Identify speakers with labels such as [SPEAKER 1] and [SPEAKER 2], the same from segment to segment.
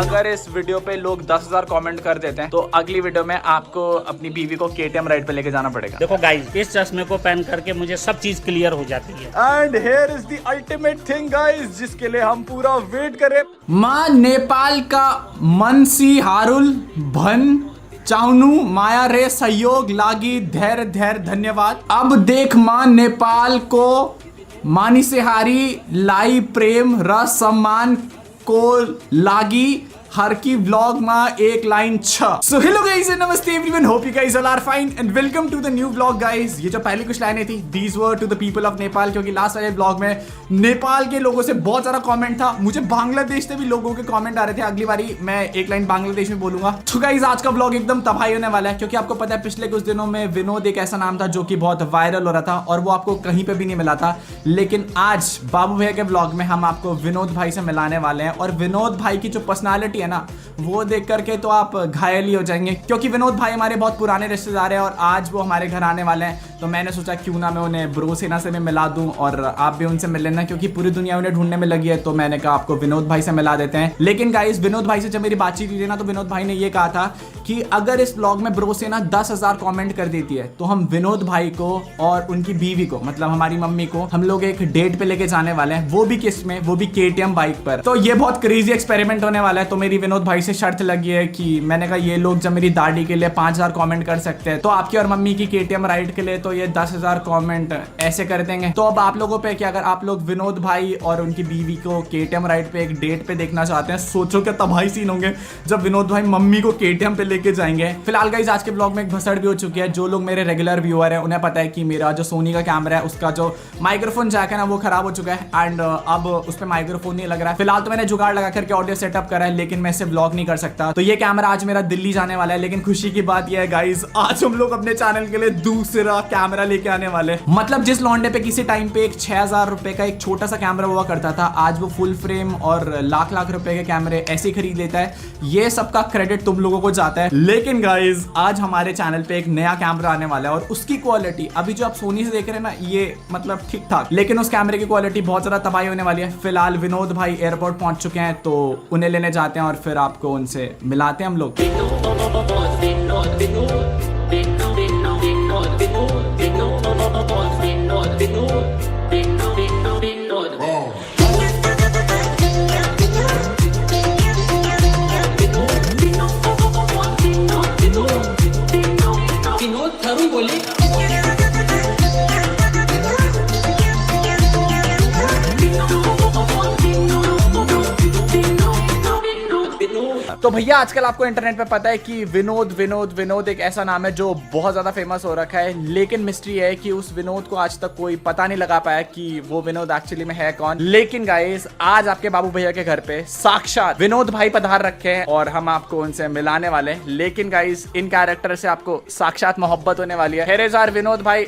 [SPEAKER 1] अगर इस वीडियो पे लोग 10,000 कमेंट कर देते हैं तो अगली वीडियो में आपको अपनी बीवी को KTM राइड पे लेके जाना पड़ेगा।
[SPEAKER 2] देखो गाइस, इस चश्मे को पहन करके मुझे सब चीज क्लियर हो जाती है।
[SPEAKER 1] And here is the ultimate thing guys, जिसके लिए हम पूरा वेट करें।
[SPEAKER 3] माँ नेपाल का मनसी हारुल भन चाउनु माया रे सहयोग लागी धैर्य धैर्य धन्यवाद। अब देख माँ नेपाल को मानी से हारी लाई प्रेम रस सम्मान को लागी हर की व्लॉग में एक लाइन 6। सो हेलो गाइस, नमस्ते everyone, hope you guys all are fine and welcome to the new vlog guys. ये जो पहली कुछ लाइनें थी, these were to the people of Nepal, क्योंकि लास्ट वाले व्लॉग में नेपाल के लोगों से बहुत सारा कमेंट था। मुझे बांग्लादेश से भी लोगों के कमेंट आ रहे थे। अगली बारी मैं एक लाइन बांग्लादेश में बोलूंगा। तो गाइस आज का व्लॉग एकदम तबाही होने वाला है, क्योंकि आपको पता है पिछले कुछ दिनों में विनोद एक ऐसा नाम था जो कि बहुत वायरल हो रहा था और वो आपको कहीं पे भी नहीं मिला था। लेकिन आज बाबू भैया के व्लॉग में हम आपको विनोद भाई से मिलाने वाले हैं। और विनोद भाई की जो पर्सनालिटी है ना, वो देख करके तो आप घायल ही हो जाएंगे, क्योंकि विनोद भाई हमारे बहुत पुराने रिश्तेदार हैं और आज वो हमारे घर आने वाले हैं। तो मैंने सोचा क्यों ना मैं उन्हें ब्रो सेना से मैं मिला दूं और आप भी उनसे मिल लेना, क्योंकि पूरी दुनिया उन्हें ढूंढने में लगी है। तो मैंने कहा आपको विनोद भाई से मिला देते हैं। लेकिन गाइस, विनोद भाई से जब मेरी बातचीत हुई ना, तो विनोद भाई ने ये कहा था कि अगर इस ब्लॉग में ब्रो सेना 10,000 कमेंट कर देती है तो हम विनोद भाई को और उनकी बीवी को, मतलब हमारी मम्मी को, हम लोग एक डेट पे लेके जाने वाले हैं। वो भी किस में? वो भी KTM बाइक पर। तो ये बहुत क्रेजी एक्सपेरिमेंट होने वाला है। तो मेरी विनोद भाई से शर्त लगी है कि मैंने कहा ये लोग जब मेरी दाढ़ी के लिए 5,000 कमेंट कर सकते हैं तो आपकी और मम्मी की KTM राइड के लिए तो ये 10,000 कमेंट ऐसे कर देंगे। तो अब आप लोगों पे कि अगर आप लोग विनोद भाई और उनकी बीवी को KTM राइड पे एक डेट पे देखना चाहते हैं, सोचो क्या तबाही सीन होंगे जब विनोद भाई मम्मी को KTM पे लेके जाएंगे। फिलहाल गाइस आज के ब्लॉग में एक भसड़ भी हो चुकी है। जो लोग मेरे रेगुलर व्यूअर हैं उन्हें पता है कि मेरा जो सोनी का कैमरा है उसका जो माइक्रोफोन जैक है ना, वो खराब हो चुका है एंड अब उस पर माइक्रोफोन नहीं लग रहा है। फिलहाल तो मैंने जुगाड़ लगा करके ऑडियो सेटअप करा है, लेकिन मैं इससे ब्लॉग नहीं कर सकता। तो ये कैमरा आज मेरा दिल्ली जाने वाला है। लेकिन खुशी की बात यह है गाइस, आज हम लोग अपने चैनल के लिए दूसरा कैमरा लेके आने वाले। मतलब जिस लौंडे पे किसी टाइम पे एक 6,000 रुपए का एक छोटा सा कैमरा हुआ करता था, आज वो फुल फ्रेम और लाख लाख रुपए के कैमरे ऐसे ही खरीद लेता है। ये सबका क्रेडिट तुम लोगों को जाता है। लेकिन गाइस आज हमारे चैनल पे एक नया कैमरा आने वाला है और उसकी क्वालिटी अभी जो आप सोनी से देख रहे हैं ना, ये मतलब ठीक ठाक, लेकिन उस कैमरे की क्वालिटी बहुत ज्यादा तबाही होने वाली है। फिलहाल विनोद भाई एयरपोर्ट पहुंच चुके हैं, तो उन्हें लेने जाते हैं और फिर आपको उनसे मिलाते हैं हम लोग। तो भैया आजकल आपको इंटरनेट पे पता है कि विनोद विनोद विनोद एक ऐसा नाम है जो बहुत ज्यादा फेमस हो रखा है। लेकिन मिस्ट्री है कि उस विनोद को आज तक कोई पता नहीं लगा पाया कि वो विनोद एक्चुअली में है कौन। लेकिन गाइस आज आपके बाबू भैया के घर पे साक्षात विनोद भाई पधार रखे हैं और हम आपको उनसे मिलाने वाले हैं। लेकिन गाइस इन कैरेक्टर से आपको साक्षात मोहब्बत होने वाली है। हेरेजार विनोद भाई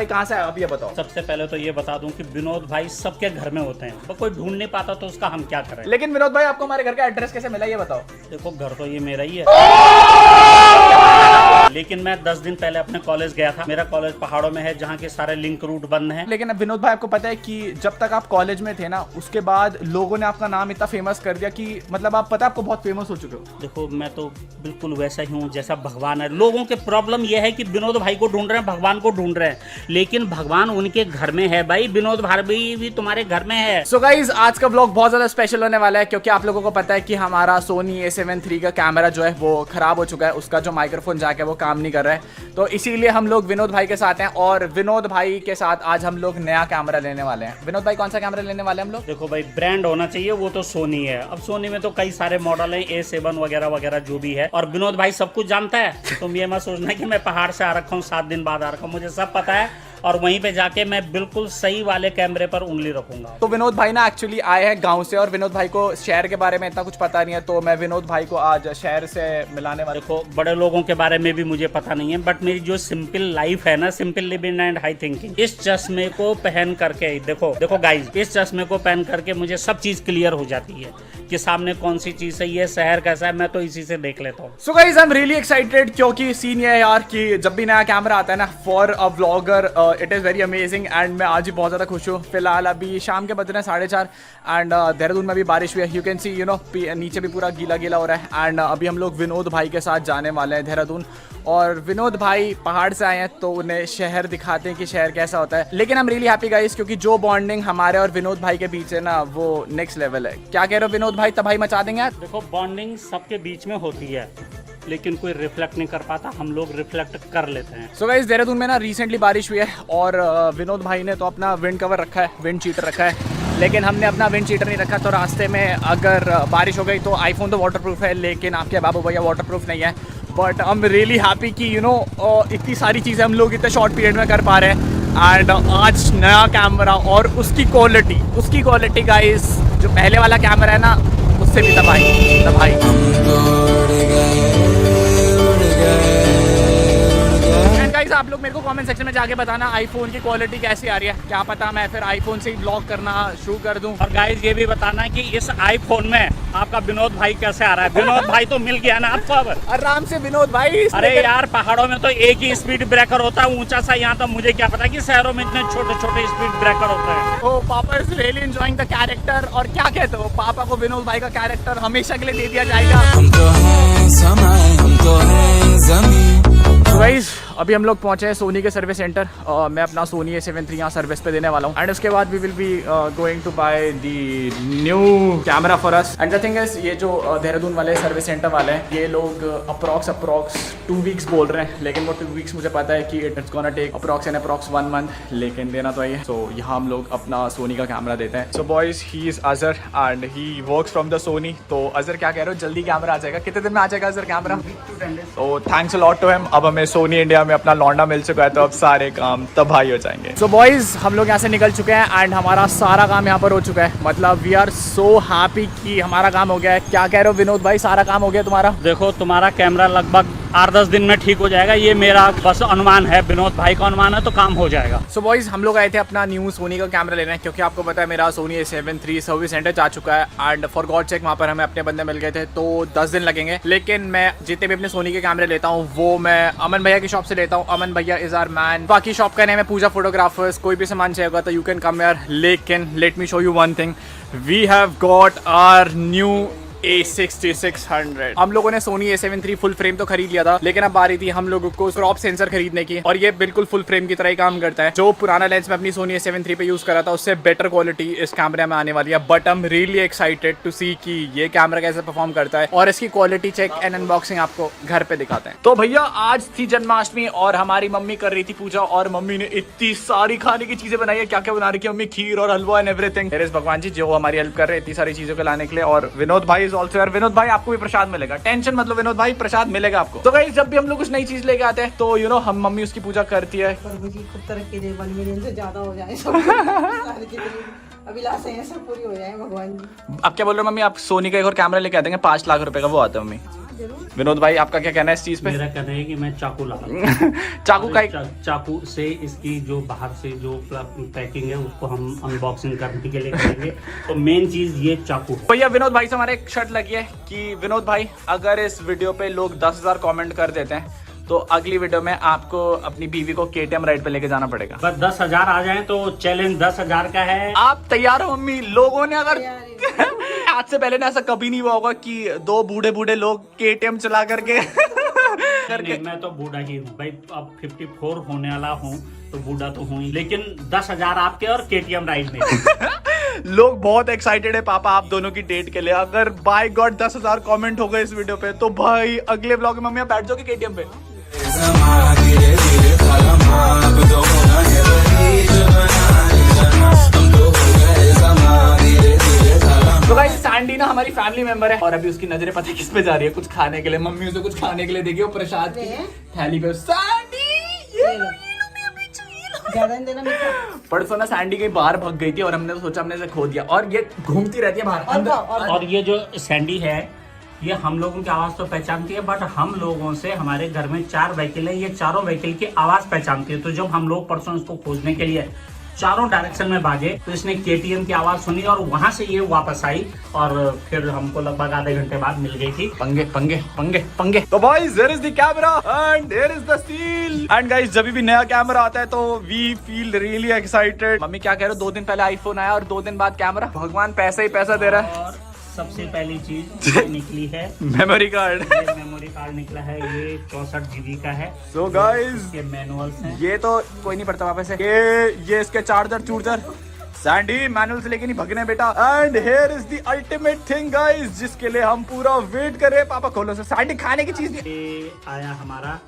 [SPEAKER 3] कहाँ से आए आप ये बताओ।
[SPEAKER 2] सबसे पहले तो ये बता दूं कि विनोद भाई सबके घर में होते हैं, तो कोई ढूंढ नहीं पाता तो उसका हम क्या करें।
[SPEAKER 1] लेकिन विनोद भाई आपको हमारे घर का एड्रेस कैसे मिला ये बताओ।
[SPEAKER 2] देखो घर तो ये मेरा ही है, लेकिन मैं 10 दिन पहले अपने कॉलेज गया था। मेरा कॉलेज पहाड़ों में है जहाँ के सारे लिंक रूट बंद हैं।
[SPEAKER 1] लेकिन अब विनोद भाई आपको पता है कि जब तक आप कॉलेज में थे ना, उसके बाद लोगों ने आपका नाम इतना फेमस कर दिया कि मतलब आप पता है आपको बहुत फेमस हो चुके हो।
[SPEAKER 2] देखो मैं तो बिल्कुल वैसा ही हूँ जैसा भगवान है। लोगों के प्रॉब्लम यह है कि विनोद भाई को ढूंढ रहे हैं, भगवान को ढूंढ रहे हैं, लेकिन भगवान उनके घर में है भाई। विनोद भाई भी तुम्हारे घर में है।
[SPEAKER 1] सो गाइस आज का व्लॉग बहुत ज्यादा स्पेशल होने वाला है, क्योंकि आप लोगों को पता है कि हमारा सोनी A7 III का कैमरा जो है वो खराब हो चुका है। उसका जो माइक्रोफोन जैक है वो काम नहीं कर रहा है। तो इसीलिए हम लोग विनोद भाई के साथ हैं और विनोद भाई के साथ आज हम लोग नया कैमरा लेने वाले हैं। विनोद भाई कौन सा कैमरा लेने वाले हैं हम लोग?
[SPEAKER 2] देखो भाई ब्रांड होना चाहिए, वो तो सोनी है। अब सोनी में तो कई सारे मॉडल हैं, A7 वगैरह वगैरह जो भी है। और विनोद भाई सब कुछ जानता है। तुम ये मत सोचना कि मैं पहाड़ से आ रखा हूँ, 7 दिन बाद आ रखा हूँ, मुझे सब पता है। और वहीं पे जाके मैं बिल्कुल सही वाले कैमरे पर उंगली रखूंगा।
[SPEAKER 1] तो विनोद भाई ना एक्चुअली आए हैं गांव से और विनोद भाई को शहर के बारे में इतना कुछ पता नहीं है। तो मैं विनोद भाई को आज शहर से मिलाने वाला।
[SPEAKER 2] देखो बड़े लोगों के बारे में भी मुझे पता नहीं है, बट मेरी जो सिंपल लाइफ है ना, simple living and high thinking, इस चश्मे को पहन करके देखो गाइस, इस चश्मे को पहन करके मुझे सब चीज क्लियर हो जाती है कि सामने कौन सी चीज है, ये शहर कैसा है, मैं तो इसी से देख लेता हूँ।
[SPEAKER 1] So guys I am really excited, क्योंकि सीन ये है यार कि जब भी नया कैमरा आता है ना, for a vlogger it is very amazing and मैं आज ही बहुत ज़्यादा खुश हूँ। फिलहाल अभी शाम के बज रहे हैं 4:30 एंड देहरादून में भी बारिश हुई है। यू कैन सी नीचे भी पूरा गीला गीला हो रहा है एंड अभी हम लोग विनोद भाई के साथ जाने वाले हैं देहरादून। और विनोद भाई पहाड़ से आए हैं तो उन्हें शहर दिखाते हैं कि शहर कैसा होता है। लेकिन हम रियली हैप्पी गाइस क्योंकि जो बॉन्डिंग हमारे और विनोद भाई के बीच है ना वो नेक्स्ट लेवल है। क्या कह रहे हो विनोद भाई, तबाही मचा देंगे यार।
[SPEAKER 2] देखो बॉन्डिंग सबके बीच में होती है लेकिन कोई रिफ्लेक्ट नहीं कर पाता, हम लोग रिफ्लेक्ट कर लेते हैं।
[SPEAKER 1] सो गाइस देहरादून में ना रिसेंटली बारिश हुई है और विनोद भाई ने तो अपना विंड कवर रखा है, विंड चीटर रखा है, लेकिन हमने अपना विंड चीटर नहीं रखा। तो रास्ते में अगर बारिश हो गई तो आईफोन तो वाटरप्रूफ है लेकिन आपके बाबू भैया वाटरप्रूफ नहीं है। But I am really happy कि इतनी सारी चीज़ें हम लोग इतने शॉर्ट पीरियड में कर पा रहे हैं एंड आज नया कैमरा और उसकी क्वालिटी गाइस जो पहले वाला कैमरा है ना उससे भी तबाही। गाइस आप लोग मेरे को कमेंट सेक्शन में जाके बताना आईफोन की क्वालिटी कैसी आ रही है। क्या पता मैं फिर आईफोन से ही ब्लॉग करना शुरू कर दूं।
[SPEAKER 2] और गाइस ये भी बताना कि इस आईफोन में आपका विनोद भाई कैसे आ रहा है। विनोद भाई तो मिल गया ना आपको अब
[SPEAKER 1] आराम से विनोद भाई।
[SPEAKER 2] अरे यार पहाड़ों में तो एक ही स्पीड ब्रेकर होता है ऊंचा सा, यहाँ तो मुझे क्या पता कि शहरों में इतने छोटे छोटे स्पीड ब्रेकर होता है।
[SPEAKER 1] ओ पापा is really enjoying the character. और क्या कहते हो पापा को विनोद भाई का कैरेक्टर हमेशा के लिए दे दिया जाएगा।
[SPEAKER 4] हम तो हैं समय, हम तो हैं जमीन।
[SPEAKER 1] तो गाइस अभी हम लोग पहुंचे हैं सोनी के सर्विस सेंटर। मैं अपना सोनी A7 III यहाँ सर्विस पे देने वाला हूँ एंड उसके बाद we will be going to buy the new camera for us. And the thing is ये जो देहरादून वाले सर्विस सेंटर वाले हैं ये लोग अप्रॉक्स 2 वीक्स बोल रहे हैं, लेकिन वो 2 वीक्स मुझे पता है कि it's gonna take approx 1 month, लेकिन देना तो है। सो यहाँ हम लोग अपना सोनी का कैमरा देते हैं। So boys he is Azhar and he works from the Sony. तो अजहर क्या कह रहे हो, जल्दी कैमरा आ जाएगा? कितने दिन में आ जाएगा अजहर कैमरा? तो thanks a lot to him. अब हमें सोनी इंडिया में अपना लौंडा मिल चुका है तो अब सारे काम तबाही हो जाएंगे। सो बॉयज हम लोग यहाँ से निकल चुके हैं एंड हमारा सारा काम यहाँ पर हो चुका है। मतलब वी आर सो हैप्पी कि हमारा काम हो गया है। क्या कह रहे हो विनोद भाई, सारा काम हो गया तुम्हारा?
[SPEAKER 2] देखो तुम्हारा कैमरा लगभग 8-10 दिन में ठीक हो जाएगा, ये मेरा बस अनुमान है, विनोद भाई का अनुमान है, तो काम हो जाएगा।
[SPEAKER 1] सो बॉयज हम लोग आए थे अपना न्यू सोनी का कैमरा लेना है क्योंकि आपको पता है मेरा Soni A7 III service centre जा चुका है एंड फॉर गॉड चेक वहाँ पर हमें अपने बंदे मिल गए थे तो 10 दिन लगेंगे। लेकिन मैं जितने भी अपने सोनी के कैमरे लेता हूँ वो मैं अमन भैया की शॉप से लेता हूँ। अमन भैया इज आवर मैन। बाकी शॉप का नेम है पूजा फोटोग्राफर्स। कोई भी सामान चाहिए होगा तो यू कैन कम हियर। लेकिन let me show you one thing, we have got our new A6600। हम लोगों ने Soni A7 III full frame तो खरीद लिया था लेकिन अब बारी थी हम लोगों को क्रॉप सेंसर खरीदने की और ये बिल्कुल फुल फ्रेम की तरह ही काम करता है। जो पुराना लेंस में अपनी सोनी A7 III पे यूज करा था उससे बेटर क्वालिटी इस कैमरे में आने वाली है। But I am really excited to see कि ये कैमरा कैसे परफॉर्म करता है और इसकी क्वालिटी चेक एंड अनबॉक्सिंग आपको घर पे दिखाते हैं। तो भैया आज थी जन्माष्टमी और हमारी मम्मी कर रही थी पूजा और मम्मी ने इतनी सारी खाने की चीजें बनाई है। क्या क्या बना रही है मम्मी? खीर और हलवा एंड एवरीथिंग। भगवान जी जो हमारी हेल्प कर रहे हैं इतनी सारी चीजों को लाने के लिए। और विनोद भाई इज ऑल्सो यार। विनोद भाई आपको भी प्रसाद मिलेगा, टेंशन मतलब विनोद भाई प्रसाद मिलेगा आपको। तो गाइस जब भी हम लोग कुछ नई चीज लेके आते हैं तो हम मम्मी उसकी पूजा करती है।
[SPEAKER 5] खूब तरक्की दे, 1 मिलियन से ज्यादा हो जाए सब अभिलाषाएं हैं सब पूरी हो जाए भगवान जी।
[SPEAKER 1] आप क्या बोल रहे हो मम्मी? आप सोनी का एक और कैमरा लेके आ देंगे 5 लाख रुपए का, वो आता है मम्मी। विनोद भाई आपका क्या कहना है इस चीज पे?
[SPEAKER 2] मेरा कहना है कि मैं चाकू लगा
[SPEAKER 1] चाकू का
[SPEAKER 2] चाकू से इसकी जो बाहर से जो पैकिंग है उसको हम अनबॉक्सिंग करने के लिए करेंगे। तो मेन चीज ये चाकू है।
[SPEAKER 1] भैया विनोद भाई से हमारे एक शर्त लगी है कि विनोद भाई अगर इस वीडियो पे लोग 10,000 कमेंट कर देते हैं तो अगली वीडियो में आपको अपनी बीवी को KTM राइड पे लेके जाना पड़ेगा।
[SPEAKER 2] बस 10,000 आ जाए तो चैलेंज 10,000 का है।
[SPEAKER 1] आप तैयार हो मम्मी? लोगों ने अगर आज से पहले ना ऐसा कभी नहीं हुआ होगा कि 2 बूढ़े लोग KTM चला करके
[SPEAKER 2] नहीं, मैं तो बूढ़ा ही हूँ भाई, अब 54 होने वाला हूँ तो बूढ़ा तो हूँ ही, लेकिन 10,000 आपके और KTM राइड में।
[SPEAKER 1] लोग बहुत एक्साइटेड है पापा आप दोनों की डेट के लिए। अगर बाय गॉड 10,000 कमेंट हो गए इस वीडियो पे तो भाई अगले ब्लॉग में मम्मी आप बैठ जाओगे KTM पे। तो भाई सैंडी ना हमारी फैमिली मेंबर है और अभी उसकी नजरें पता है किस पे जा रही है? कुछ खाने के लिए। मम्मी उसे कुछ खाने के लिए देगी, वो प्रसाद की थैली पे। सैंडी
[SPEAKER 5] ज्यादा नहीं देना मीठा।
[SPEAKER 1] परसों ना सैंडी कहीं बाहर भाग गई थी और हमने तो सोचा हमने इसे खो दिया और ये घूमती रहती है बाहर अंदर।
[SPEAKER 2] और ये जो सैंडी है ये हम लोगों की आवाज तो पहचानती है, बट हम लोगों से हमारे घर में 4 व्हीकल है, ये चारों व्हीकल की आवाज पहचानती है। तो जब हम लोग परसों इसको खोजने के लिए चारों डायरेक्शन में बाजे, तो इसने KTM की आवाज सुनी और वहां से ये वापस आई और फिर हमको लगभग आधे घंटे बाद मिल गई थी।
[SPEAKER 1] पंगे पंगे पंगे पंगे। तो boys here is the camera and here is the steel. And guys जब भी नया कैमरा आता है तो we feel really excited. Mummy क्या कह रहे हो, 2 दिन पहले आईफोन आया और 2 दिन बाद कैमरा। भगवान पैसा ही पैसा दे रहा है।
[SPEAKER 2] और सबसे पहली चीज निकली है
[SPEAKER 1] मेमोरी कार्ड।
[SPEAKER 2] ये मेमोरी कार्ड निकला है, ये 64 GB का है।
[SPEAKER 1] सो गाइस
[SPEAKER 2] ये मैनुअल्स हैं।
[SPEAKER 1] ये तो कोई नहीं पढ़ता वापस से। ये इसके चार्जर सैंडी मैनुअल से लेके नहीं भगने बेटा। And here is the ultimate thing guys, जिसके लिए हम पूरा वेट कर रहे हैं। पापा खोलो से, सैंडी खाने की चीज नहीं।
[SPEAKER 2] ये आया हमारा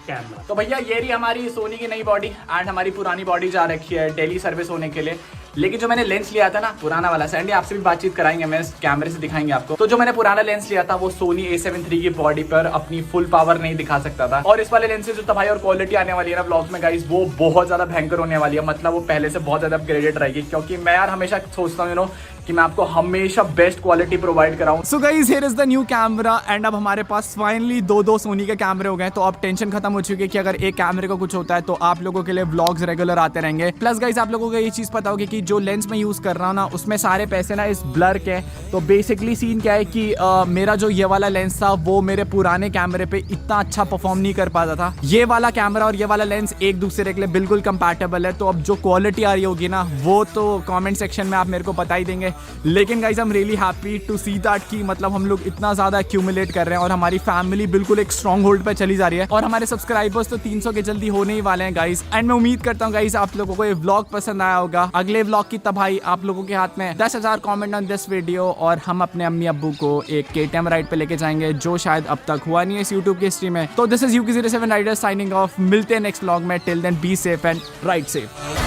[SPEAKER 2] कैमरा।
[SPEAKER 1] तो भैया ये रही हमारी सोनी की नई बॉडी एंड हमारी पुरानी बॉडी जा रखी है डेली सर्विस होने के लिए। लेकिन जो मैंने लेंस लिया था ना पुराना वाला, सैंडी आपसे भी बातचीत कराएंगे, मैं कैमरे से दिखाएंगे आपको। तो जो मैंने पुराना लेंस लिया था वो सोनी A7 III की बॉडी पर अपनी फुल पावर नहीं दिखा सकता था। और इस वाले लेंस से जो था भाई और क्वालिटी आने वाली है ना व्लॉग्स में गाइस, वो बहुत ज्यादा भयंकर होने वाली है। मतलब वो पहले से बहुत ज्यादा अपग्रेडेड रहेगी, क्योंकि मैं यार हमेशा सोचता हूँ कि मैं आपको हमेशा बेस्ट क्वालिटी प्रोवाइड कराऊं।
[SPEAKER 3] So guys here is the new camera and अब हमारे पास फाइनली दो सोनी के कैमरे हो गए। तो अब टेंशन खत्म हो चुकी है कि अगर एक कैमरे को कुछ होता है तो आप लोगों के लिए व्लॉग्स रेगुलर आते रहेंगे। प्लस गाइस आप लोगों को ये चीज पता होगी कि जो लेंस में यूज कर रहा हूँ ना उसमें सारे पैसे ना इस ब्लर के। तो बेसिकली सीन क्या है कि मेरा जो ये वाला लेंस था वो मेरे पुराने कैमरे पे इतना अच्छा परफॉर्म नहीं कर पाता था। ये वाला कैमरा और ये वाला लेंस एक दूसरे के लिए बिल्कुल कंपैटिबल है। तो अब जो क्वालिटी आ रही होगी ना वो तो कमेंट सेक्शन में आप मेरे को बता ही देंगे। लेकिन guys I am really happy to see that कि मतलब हम लोग इतना ज्यादा एक्यूमुलेट कर रहे हैं और हमारी फैमिली बिल्कुल एक स्ट्रॉन्ग होल्ड पे चली जा रही है। और हमारे सब्सक्राइबर्स तो 300 के जल्दी होने ही वाले हैं गाइस। एंड मैं उम्मीद करता हूँ गाइस आप लोगों को ये व्लॉग पसंद आया होगा। अगले व्लॉग की तबाही आप लोगों के हाथ में। 10,000 कमेंट ऑन दिस वीडियो और हम अपने अम्मी अब्बू को एक KTM राइड पे लेके जाएंगे, जो शायद अब तक हुआ नहीं है इस यूट्यूब की हिस्ट्री में। तो this is UK07 rider signing off. मिलते हैं नेक्स्ट व्लॉग में। Till then be safe and ride safe.